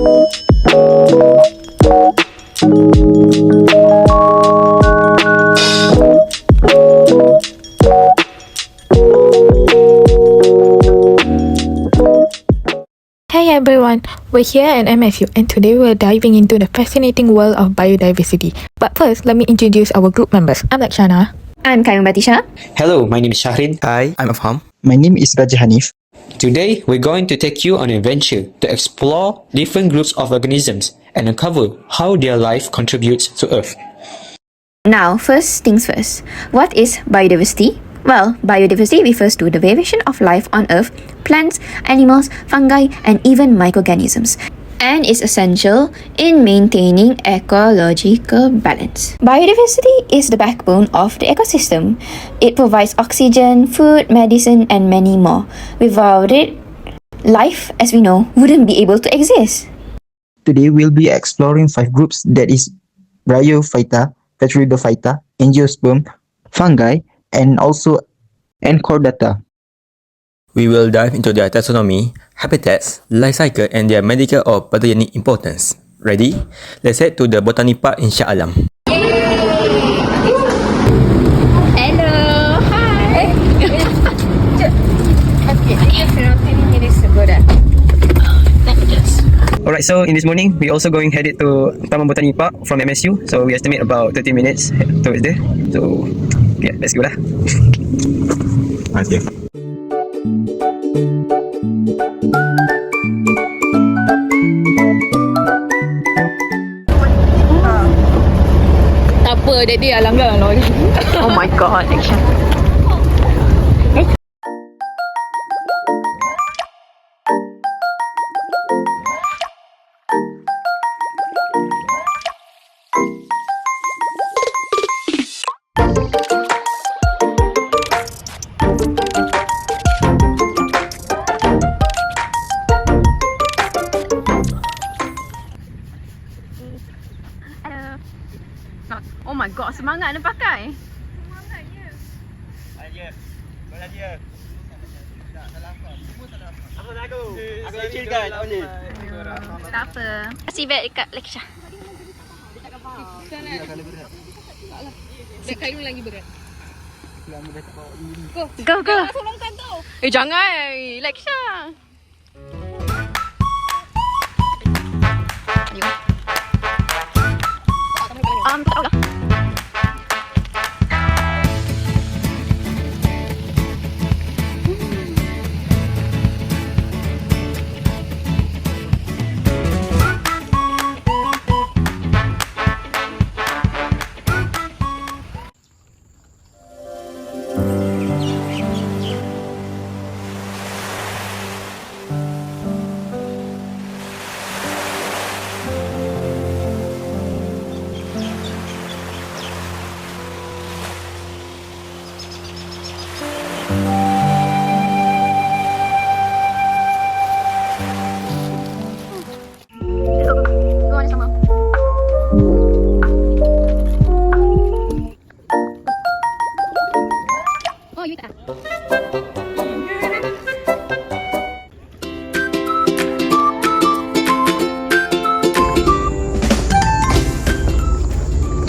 Hey everyone, we're here at MSU and today we're diving into the fascinating world of biodiversity. But first, let me introduce our group members. I'm Lakshana. I'm Kayum Batisha. Hello, my name is Shahrin. Hi, I'm Afham. My name is Raja Hanif. Today, we're going to take you on an adventure to explore different groups of organisms and uncover how their life contributes to Earth. Now, first things first. What is biodiversity? Well, biodiversity refers to the variation of life on Earth, plants, animals, fungi, and even microorganisms, and is essential in maintaining ecological balance. Biodiversity is the backbone of the ecosystem. It provides oxygen, food, medicine, and many more. Without it, life, as we know, wouldn't be able to exist. Today we'll be exploring 5 groups, that is Bryophyta, Tetraidophyta, Angiosperm, fungi, and also Chordata. We will dive into their taxonomy, habitats, life cycle and their medical or pathogenic importance. Ready? Let's head to the botany park in Shah Alam. Hello, hi. Alright, so in this morning, we also going headed to Taman Botani Park from MSU. So we estimate about 30 minutes towards there. So yeah, let's go lah. Okay. Tak apa, that day Alanggar lori. Oh my god, action. Oh my god, semangat nak pakai. Tak apa. Kasih beg dekat Lakisha. Beg kayu lagi berat. Go, go. Tolongkan tau. Jangan. Lakisha. Tak tahu lah.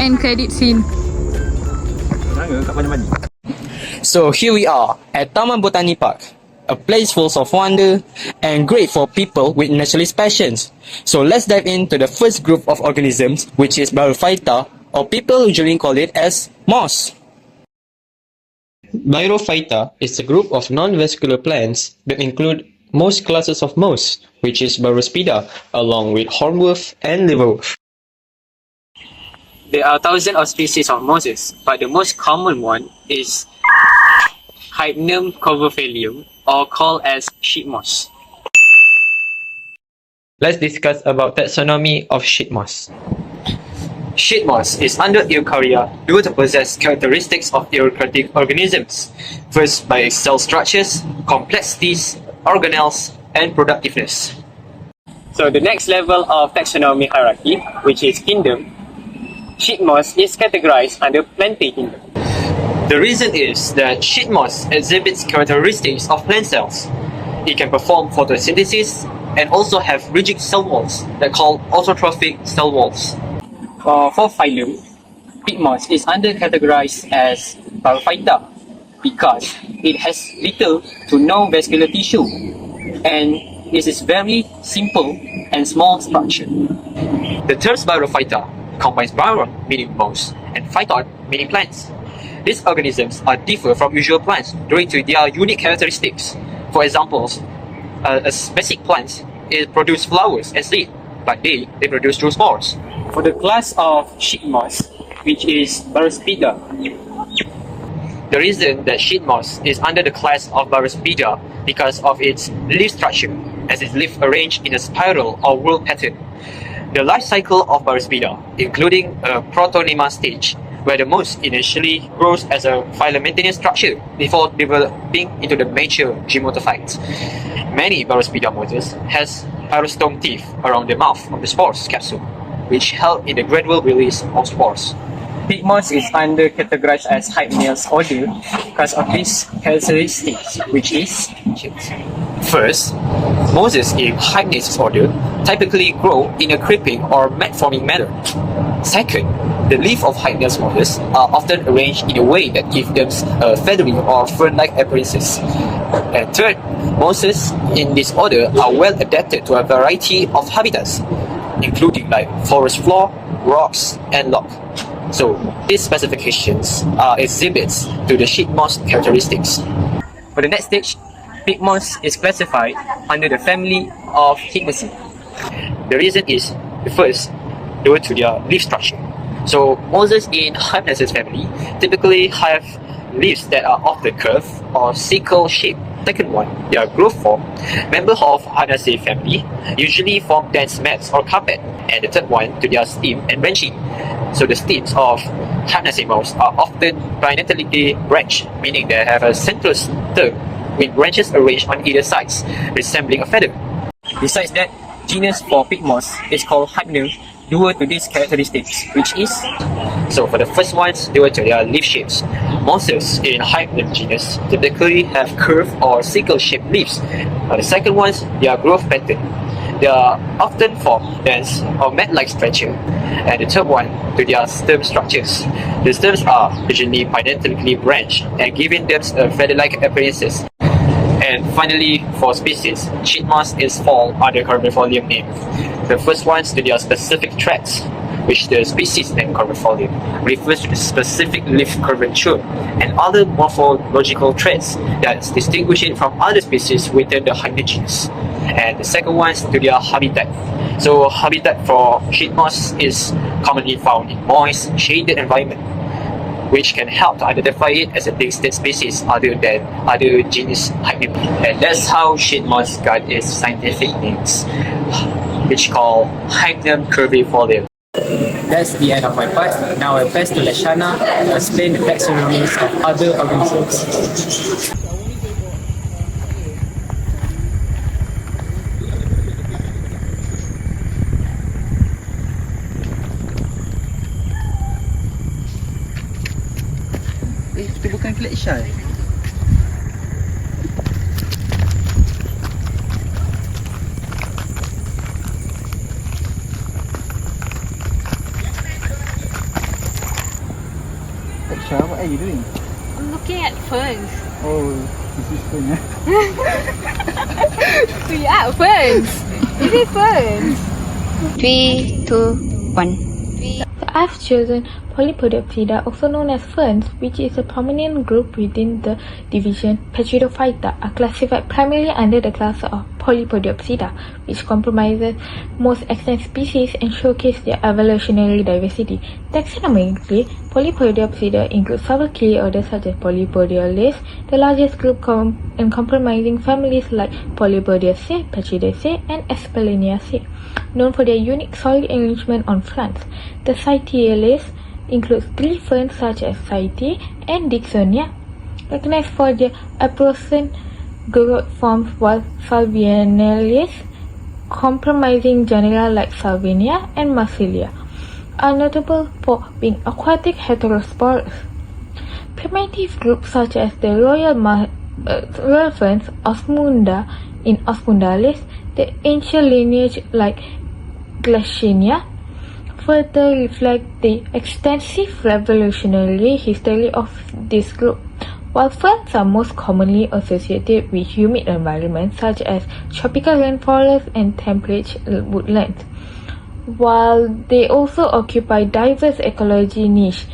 End credit scene. So here we are at Taman Botani Park, a place full of wonder and great for people with naturalist passions. So let's dive into the first group of organisms, which is Bryophyta, or people usually call it as moss. Bryophyta is a group of non-vascular plants that include most classes of moss, which is Bryopsida, along with hornworth and liverworth. There are thousands of species of mosses, but the most common one is Hypnum coverfolium, or called as sheet moss. Let's discuss about taxonomy of sheet moss. Sheet moss is under Eukarya due to possess characteristics of eukaryotic organisms, first by its cell structures, complexities, organelles, and productiveness. So the next level of taxonomy hierarchy, which is kingdom, sheet moss is categorized under Plantae kingdom. The reason is that sheet moss exhibits characteristics of plant cells. It can perform photosynthesis, and also have rigid cell walls that are called autotrophic cell walls. For phylum, pig moss is under-categorized as Bryophyta because it has little to no vascular tissue and it is very simple and small structure. The terms Bryophyta combines Bryon meaning moss and Phyton meaning plants. These organisms are different from usual plants due to their unique characteristics. For example, a basic plant it produces flowers and seeds, but they produce through spores. For the class of sheet moss, which is Bryophyta, The reason that sheet moss is under the class of Bryophyta because of its leaf structure, as its leaf arranged in a spiral or whorl pattern. The life cycle of Bryophyta, including a protonema stage, where the moss initially grows as a filamentous structure before developing into the mature gymnotophyte. Many Bryophyta mosses has peristome teeth around the mouth of the spores capsule, which help in the gradual release of spores. pig moss is under-categorized as Hypneal's order because of these characteristics, which is First, mosses in Hypneal's order typically grow in a creeping or mat-forming manner. Second, the leaves of Hypneal's mosses are often arranged in a way that gives them a feathery or fern-like appearances. And third, mosses in this order are well adapted to a variety of habitats, including like forest floor, rocks, and log. So these specifications are exhibits to the sheet moss characteristics. For the next stage, pig moss is classified under the family of Hypnaceae. The reason is, first, due to their leaf structure. So mosses in Hypnaceae family typically have leaves that are often curved or sickle shaped. Second one, their growth form. Members of Hypnaceae family usually form dense mats or carpet. And the third one, to their stem and branching. So the stems of Hypnaceae moss are often bilaterally branched, meaning they have a central stem with branches arranged on either sides, resembling a feather. Besides that, genus for pig moss is called Hypneal due to these characteristics, which is So for the first ones, due to their leaf shapes. Mosses in Hypneal genus typically have curved or sickle-shaped leaves. The second ones, their growth pattern. They are often form dense or mat-like structure. And the third one, to their stem structures. The stems are usually bilaterally branched and giving them a feather-like appearances. And finally, for species, sheet moss is fall under carbifolium name. The first ones to their specific traits, which the species name carbifolium refers to the specific leaf curvature and other morphological traits that distinguish it from other species within the Hypneal genus. And the second ones to their habitat. So habitat for sheet moss is commonly found in moist, shaded environment, which can help to identify it as a distinct species other than other genus Hypneal. And that's how sheet moss got its scientific names, which called Hypneal curvifolium. that's the end of my part. Now I pass to Lashana to explain the taxonomies of other organisms. Itu bukan kelak Syah. Syah, what are you doing? I'm looking at ferns. Oh, this is fun. Yeah, ferns. This is ferns. 3, 2, 1. I've chosen Polypodiopsida, also known as ferns, which is a prominent group within the division Petridophyta, are classified primarily under the class of Polypodiopsida, which comprises most extant species and showcase their evolutionary diversity. Taxonomically, Polypodiopsida includes several key orders such as Polypodiales, the largest group comprising families like Polypodiaceae, Petridaceae, and Aspeleniaceae, known for their unique soil arrangement on plants. The Cytiales includes three ferns such as Cythe and Dixonia, recognized for their Aprocene growth forms, while Salvianales, comprising genera like Salvinia and Marsilia, are notable for being aquatic heterosporous. Primitive groups such as the royal ferns Osmunda in Osmundalis, The ancient lineage like Glacinia further reflect the extensive revolutionary history of this group. While ferns are most commonly associated with humid environments such as tropical rainforests and temperate woodlands, while they also occupy diverse ecology niche,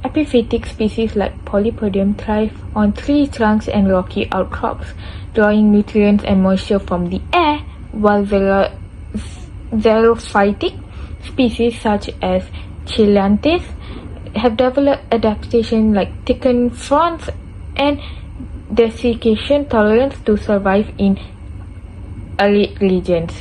epiphytic species like Polypodium thrive on tree trunks and rocky outcrops, drawing nutrients and moisture from the air, while xerophytic species such as Chilanthus have developed adaptation like thickened fronds and desiccation tolerance to survive in arid regions.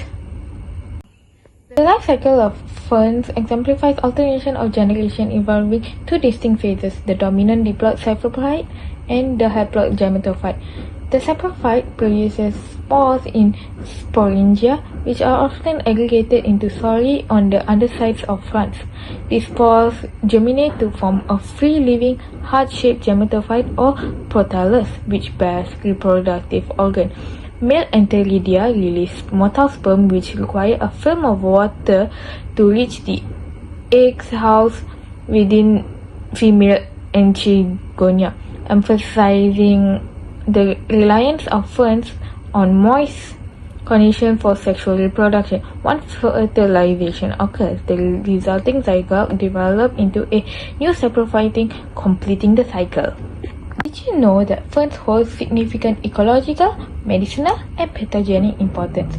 The life cycle of ferns exemplifies alternation of generation involving two distinct phases, the dominant diploid saprophyte and the haploid gametophyte. The saprophyte produces spores in sporangia, which are often aggregated into sori on the undersides of fronds. These spores germinate to form a free-living, heart-shaped gametophyte or protellus, which bears reproductive organ. Male Enteridia release motile sperm which require a film of water to reach the eggs housed within female Anchigonia, emphasizing the reliance of ferns on moist conditions for sexual reproduction. Once fertilization occurs, the resulting zygote develops into a new saprophyte, completing the cycle. Did you know that ferns hold significant ecological, medicinal, and pathogenic importance?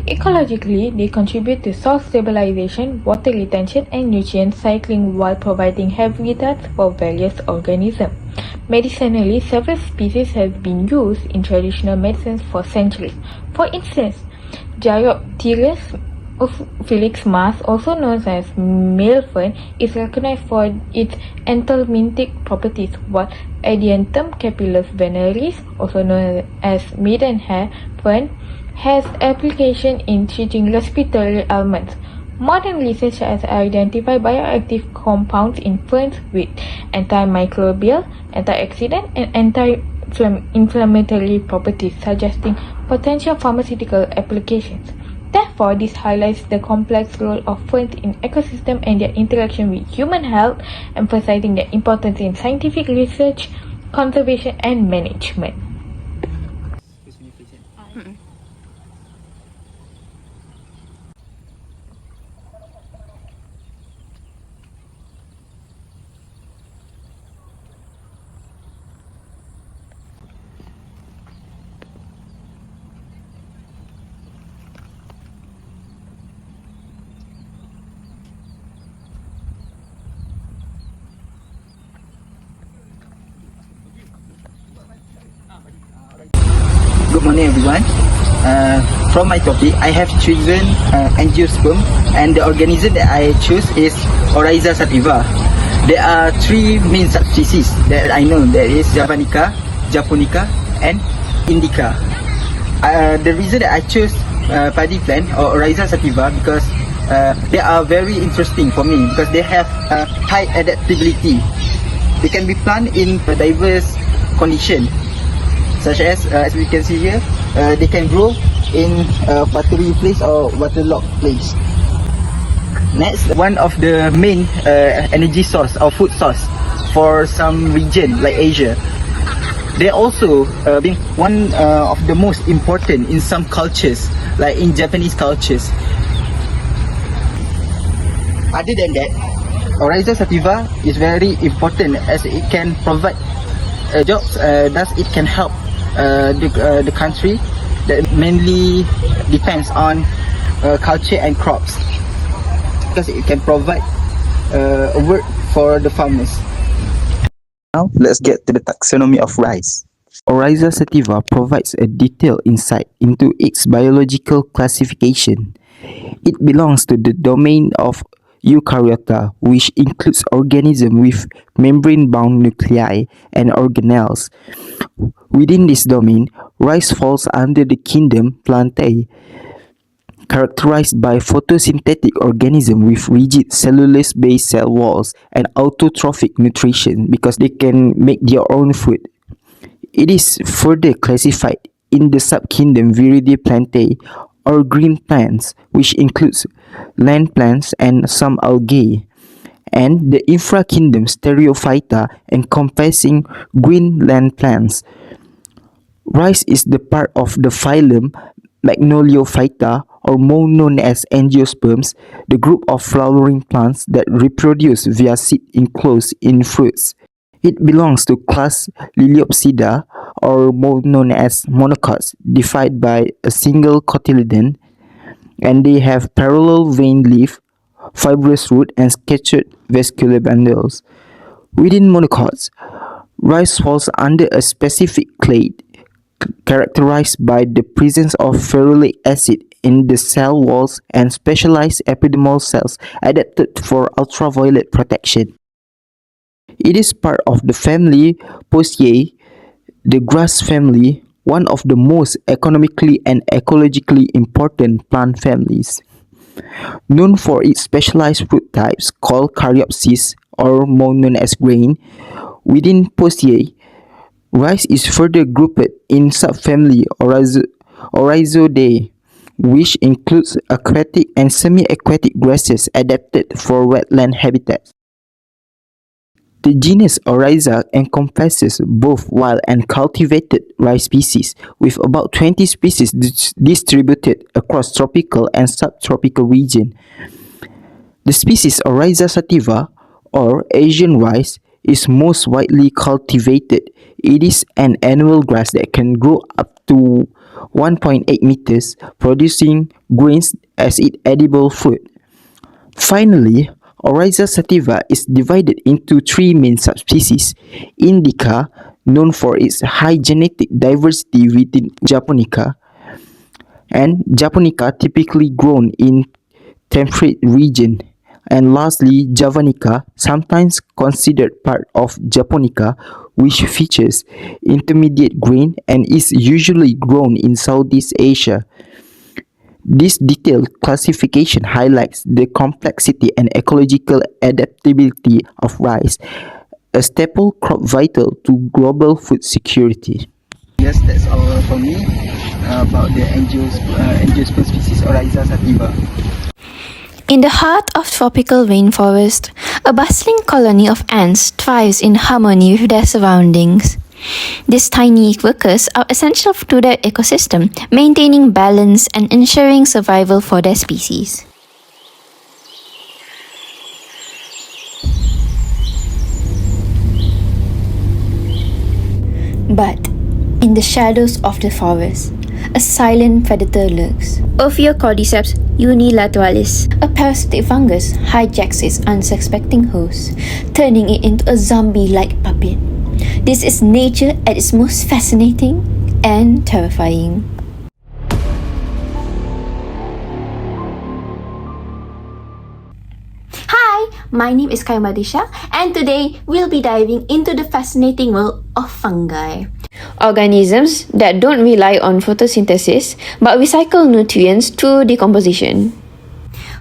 Ecologically, they contribute to soil stabilization, water retention, and nutrient cycling while providing habitats for various organisms. Medicinally, several species have been used in traditional medicines for centuries. For instance, Gyropteris Felix Mars, also known as male fern, is recognized for its anthelmintic properties, while Adiantum capillus veneris, also known as maidenhair fern, has application in treating respiratory ailments. Modern research has identified bioactive compounds in ferns with antimicrobial, antioxidant, and anti-inflammatory properties, suggesting potential pharmaceutical applications. Therefore, this highlights the complex role of ferns in ecosystem and their interaction with human health, emphasizing their importance in scientific research, conservation, and management. Good morning, everyone. From my topic, I have chosen angiosperm, and the organism that I choose is Oryza sativa. There are three main subspecies that I know. That is Javanica, Japonica, and Indica. The reason that I chose paddy plant or Oryza sativa because they are very interesting for me because they have high adaptability. They can be planted in diverse conditions, such as we can see here, they can grow in watery place or waterlogged place. Next, one of the main energy source or food source for some region like Asia. They also being one of the most important in some cultures, like in Japanese cultures. Other than that, Oryza sativa is very important as it can provide jobs. Thus, it can help the country that mainly depends on culture and crops, because it can provide work for the farmers. Now, let's get to the taxonomy of rice. Oryza sativa provides a detailed insight into its biological classification. It belongs to the domain of Eukaryota, which includes organisms with membrane-bound nuclei and organelles. Within this domain, rice falls under the kingdom Plantae, characterized by photosynthetic organisms with rigid cellulose-based cell walls and autotrophic nutrition because they can make their own food. It is further classified in the subkingdom Viridae Plantae, or green plants, which includes land plants and some algae, and the infrakingdom Stereophyta encompassing green land plants. Rice is the part of the phylum Magnoliophyta, or more known as angiosperms, the group of flowering plants that reproduce via seed enclosed in fruits. It belongs to class Liliopsida, or more known as monocots, divided by a single cotyledon, and they have parallel veined leaf, fibrous root, and sketched vascular bundles. Within monocots, rice falls under a specific clade characterized by the presence of ferulic acid in the cell walls and specialized epidermal cells adapted for ultraviolet protection. It is part of the family Poaceae, the grass family, one of the most economically and ecologically important plant families. Known for its specialized fruit types called caryopsis, or more known as grain, within Poaceae, rice is further grouped in subfamily Oryzoideae, which includes aquatic and semi-aquatic grasses adapted for wetland habitats. The genus Oryza encompasses both wild and cultivated rice species, with about 20 species distributed across tropical and subtropical regions. The species Oryza sativa, or Asian rice, is most widely cultivated. It is an annual grass that can grow up to 1.8 meters, producing grains as its edible food. Finally, Oryza sativa is divided into three main subspecies: Indica, known for its high genetic diversity within Japonica, and Japonica, typically grown in temperate region, and lastly Javanica, sometimes considered part of Japonica, which features intermediate grain and is usually grown in Southeast Asia. This detailed classification highlights the complexity and ecological adaptability of rice, a staple crop vital to global food security. Yes, that's all for me about the angiosperm species Oryza sativa. In the heart of tropical rainforest, a bustling colony of ants thrives in harmony with their surroundings. These tiny workers are essential to their ecosystem, maintaining balance and ensuring survival for their species. But in the shadows of the forest, a silent predator lurks. Ophiocordyceps unilateralis, a parasitic fungus, hijacks its unsuspecting host, turning it into a zombie-like puppet. This is nature at its most fascinating and terrifying. Hi, my name is Kaimadisha, and today we'll be diving into the fascinating world of fungi. Organisms that don't rely on photosynthesis but recycle nutrients through decomposition.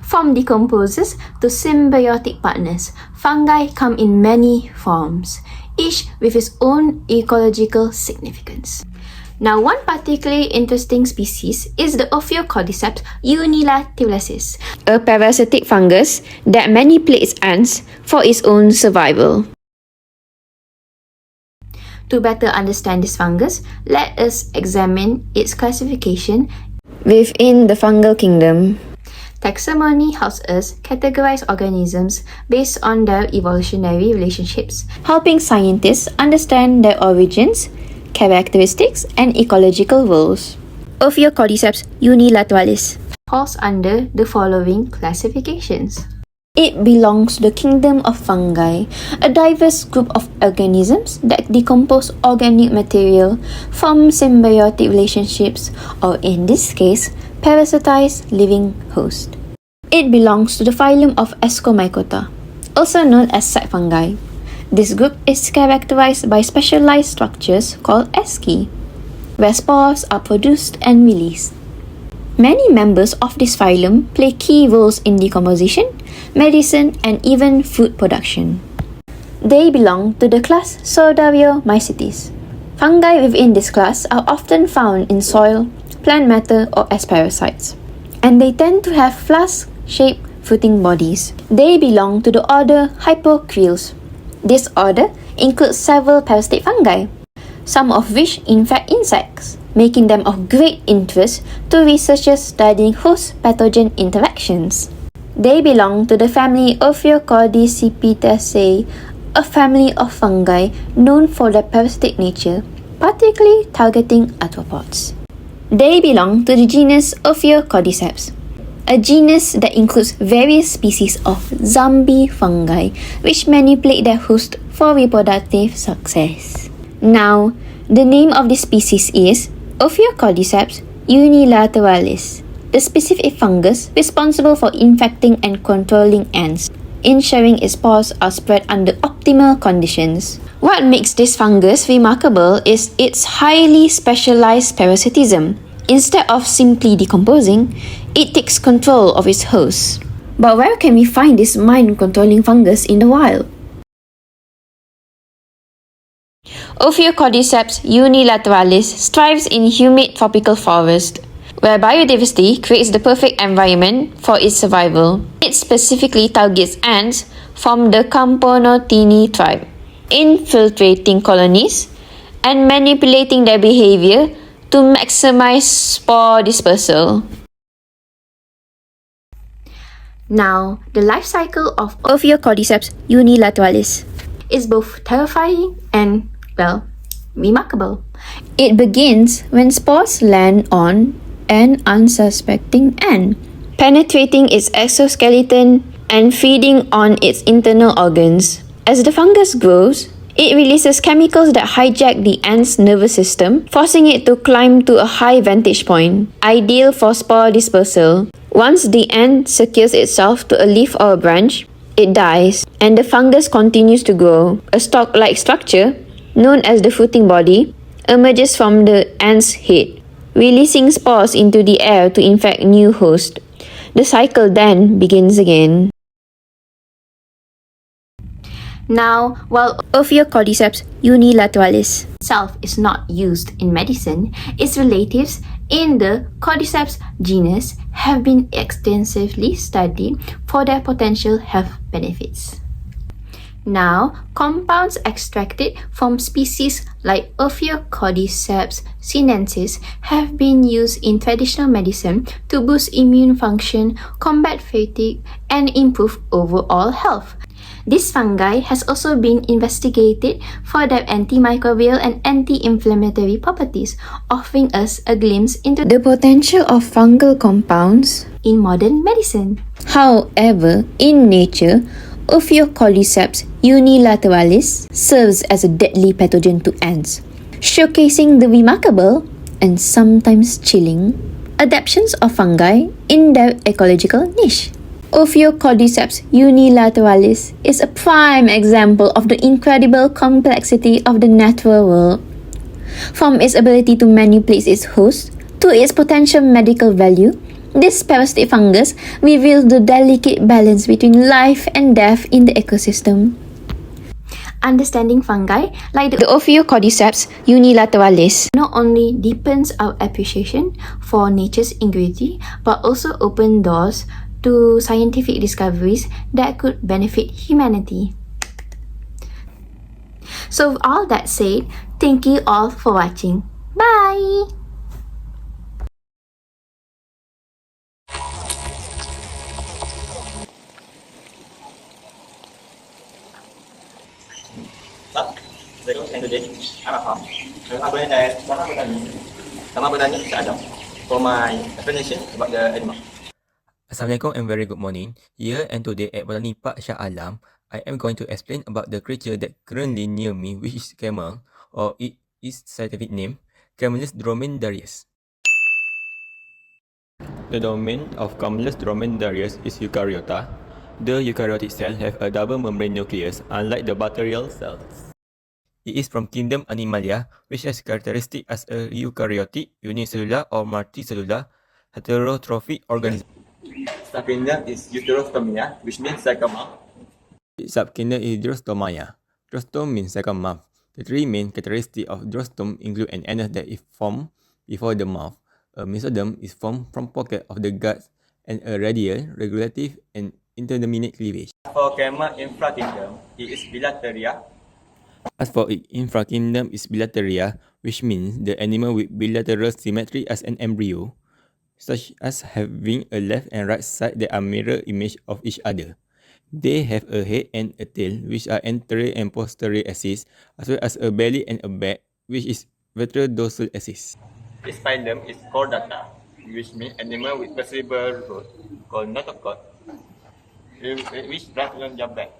From decomposers to symbiotic partners, fungi come in many forms, each with its own ecological significance. Now, one particularly interesting species is the Ophiocordyceps unilateralis, a parasitic fungus that manipulates ants for its own survival. To better understand this fungus, let us examine its classification within the fungal kingdom. Taxonomy helps us categorize organisms based on their evolutionary relationships, helping scientists understand their origins, characteristics, and ecological roles. Ophiocordyceps unilateralis falls under the following classifications. It belongs to the kingdom of fungi, a diverse group of organisms that decompose organic material from symbiotic relationships, or in this case, parasitized living hosts. It belongs to the phylum of Ascomycota, also known as sac fungi. This group is characterized by specialized structures called asci, where spores are produced and released. Many members of this phylum play key roles in decomposition, medicine, and even food production. They belong to the class Pseudariomycetes. Fungi within this class are often found in soil, plant matter, or as parasites. And they tend to have flask-shaped fruiting bodies. They belong to the order Hypocreals. This order includes several parasitic fungi, some of which infect insects, making them of great interest to researchers studying host-pathogen interactions. They belong to the family Ophiocordicipitaceae, a family of fungi known for their parasitic nature, particularly targeting arthropods. They belong to the genus Ophiocordyceps, a genus that includes various species of zombie fungi which manipulate their host for reproductive success. Now, the name of this species is Ophiocordyceps unilateralis, the specific fungus responsible for infecting and controlling ants, ensuring its spores are spread under optimal conditions. What makes this fungus remarkable is its highly specialized parasitism. Instead of simply decomposing, it takes control of its host. But where can we find this mind-controlling fungus in the wild? Ophiocordyceps unilateralis thrives in humid tropical forest, where biodiversity creates the perfect environment for its survival. It specifically targets ants from the Camponotini tribe, infiltrating colonies and manipulating their behavior to maximize spore dispersal. Now, the life cycle of Ophiocordyceps unilateralis is both terrifying and, well, remarkable. It begins when spores land on an unsuspecting ant, penetrating its exoskeleton and feeding on its internal organs. As the fungus grows, it releases chemicals that hijack the ant's nervous system, forcing it to climb to a high vantage point, ideal for spore dispersal. Once the ant secures itself to a leaf or a branch, it dies, and the fungus continues to grow. A stalk-like structure, known as the fruiting body, emerges from the ant's head, releasing spores into the air to infect new hosts. The cycle then begins again. Now, while Ophiocordyceps unilateralis itself is not used in medicine, its relatives in the Cordyceps genus have been extensively studied for their potential health benefits. Now, compounds extracted from species like Ophiocordyceps sinensis have been used in traditional medicine to boost immune function, combat fatigue, and improve overall health. This fungi has also been investigated for their antimicrobial and anti-inflammatory properties, offering us a glimpse into the potential of fungal compounds in modern medicine. However, in nature, Ophiocordyceps unilateralis serves as a deadly pathogen to ants, showcasing the remarkable and sometimes chilling adaptations of fungi in their ecological niche. Ophiocordyceps unilateralis is a prime example of the incredible complexity of the natural world. From its ability to manipulate its host to its potential medical value, this parasitic fungus reveals the delicate balance between life and death in the ecosystem. Understanding fungi like the Ophiocordyceps unilateralis not only deepens our appreciation for nature's integrity, but also opens doors to scientific discoveries that could benefit humanity. So with all that said, thank you all for watching. Bye! And today, I'm at home. I'm going to Sama bertanya Mr. Adam for my explanation about the animal. Assalamualaikum and very good morning. Here and today at Botani Park Shah Alam, I am going to explain about the creature that currently near me, which is camel, or its scientific name, Camelus dromedarius. The domain of Camelus dromedarius is eukaryota. The eukaryotic cell have a double membrane nucleus, unlike the bacterial cells. It is from kingdom Animalia, which has characteristic as a eukaryotic, unicellular or multicellular heterotrophic organism. Subkingdom is Euterostomia, which means second mouth. Subkingdom is Drostomia. Drostom means second mouth. The three main characteristics of drostom include an anus that is formed before the mouth, A mesoderm is formed from pocket of the guts and a radial, regulative, and interminate cleavage. For camel infrakingdom, it is bilateria. As for infrakingdom is bilateria, which means the animal with bilateral symmetry as an embryo, such as having a left and right side that are mirror image of each other. They have a head and a tail, which are anterior and posterior axis, as well as a belly and a back, which is ventral-dorsal axis. Its phylum is Chordata, which means animal with perceivable root called notochord, which runs along their back.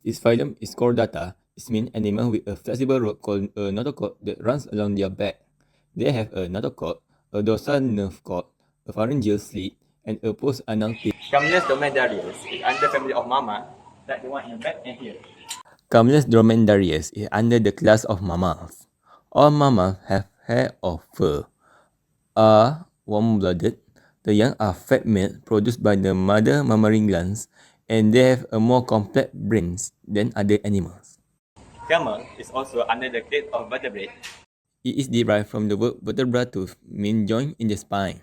Its phylum is Chordata. It means animal with a flexible root called a notochord that runs along their back. They have a notochord, a dorsal nerve cord, a pharyngeal slit, and a post-anal tip. Camelus dromedarius is under family of mammal, like the one in the back and here. Camelus dromedarius is under the class of mammals. All mammals have hair or fur, are warm-blooded. The young are fat male produced by the mother mammary glands, and they have a more complex brains than other animals. Camel is also under the clade of vertebrate. It is derived from the word vertebra tooth, mean joint in the spine.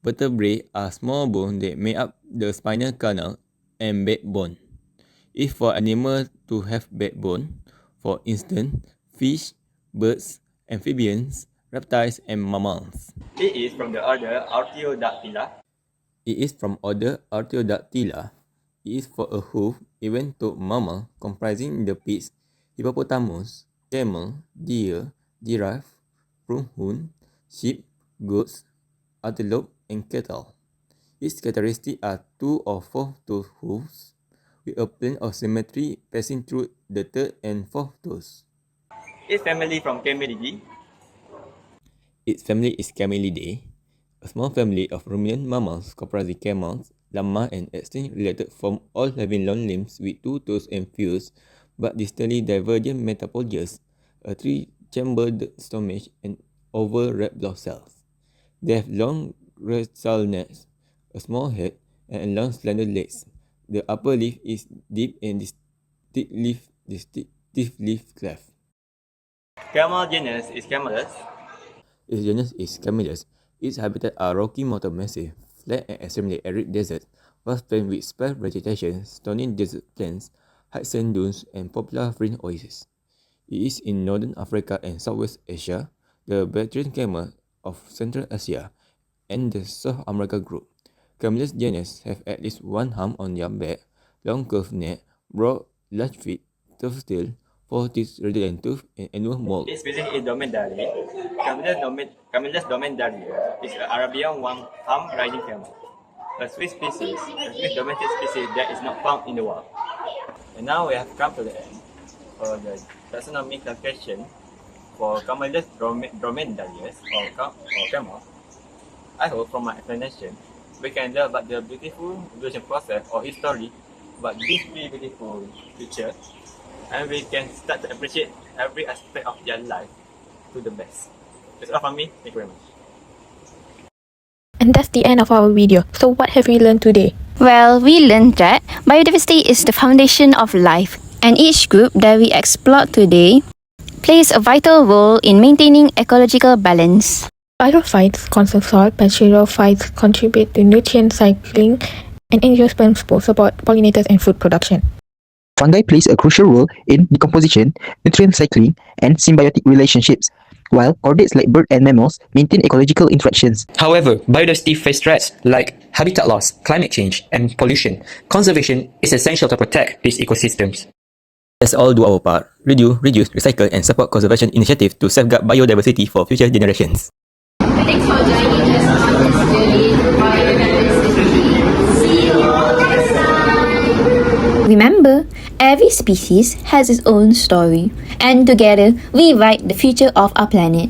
Vertebrae are small bones that make up the spinal canal and backbone. If for animals to have backbone, for instance, fish, birds, amphibians, reptiles, and mammals. It is from the order Artiodactyla. It is from order Artiodactyla. It is for a hoof even-toed mammal comprising the pigs, hippopotamus, camel, deer, giraffe, pruhun, sheep, goats, antelope, and cattle. Its characteristics are 2 or 4-toed hooves, with a plane of symmetry passing through the 3rd and 4th toes. Its family from Camelidae. Its family is Camelidae, a small family of ruminant mammals comprising camels, llama, and extinct-related forms, all having long limbs with 2 toes and fused but distally divergent metapodials, a 3-chambered stomach, and oval red blood cells. They have long dorsal necks, a small head, and long slender legs. The upper lip is deep and distinctly cleft. Camel genus is Camelus. Its genus is Camelus. Its habitat are rocky mountain massif, flat and extremely arid deserts, vast plains with sparse vegetation, stony desert plains, high sand dunes, and popular fringe oases. It is in northern Africa and Southwest Asia, the Bactrian camel of Central Asia, and the South America group. Camelus genus have at least one hump on their back, long curved neck, broad, large feet, tough tail, 4 teeth rather than tooth, and annual mold. Its species is Dromedary. Camelus dromedarius is an Arabian one-hump riding camel, a Swiss species, a Swiss domestic species that is not found in the wild. And now we have come to the end for the taxonomy classification for Camelus dromedarius or camel. I hope from my explanation we can learn about the beautiful evolution process or history about this really beautiful creature, and we can start to appreciate every aspect of their life to the best. That's all from me. Thank you very much. And that's the end of our video. So what have we learned today? Well, we learned that biodiversity is the foundation of life, and each group that we explored today plays a vital role in maintaining ecological balance. Phytophytes conserve soil, bacteriophytes contribute to nutrient cycling, and angiosperms support pollinators and food production. Fungi plays a crucial role in decomposition, nutrient cycling, and symbiotic relationships, while chordates like birds and mammals maintain ecological interactions. However, biodiversity faces threats like habitat loss, climate change, and pollution. Conservation is essential to protect these ecosystems. Let's all do our part. Reduce, recycle, and support conservation initiatives to safeguard biodiversity for future generations. Thanks for joining us on this journey to biodiversity. See you next time. Remember, every species has its own story, and together we write the future of our planet.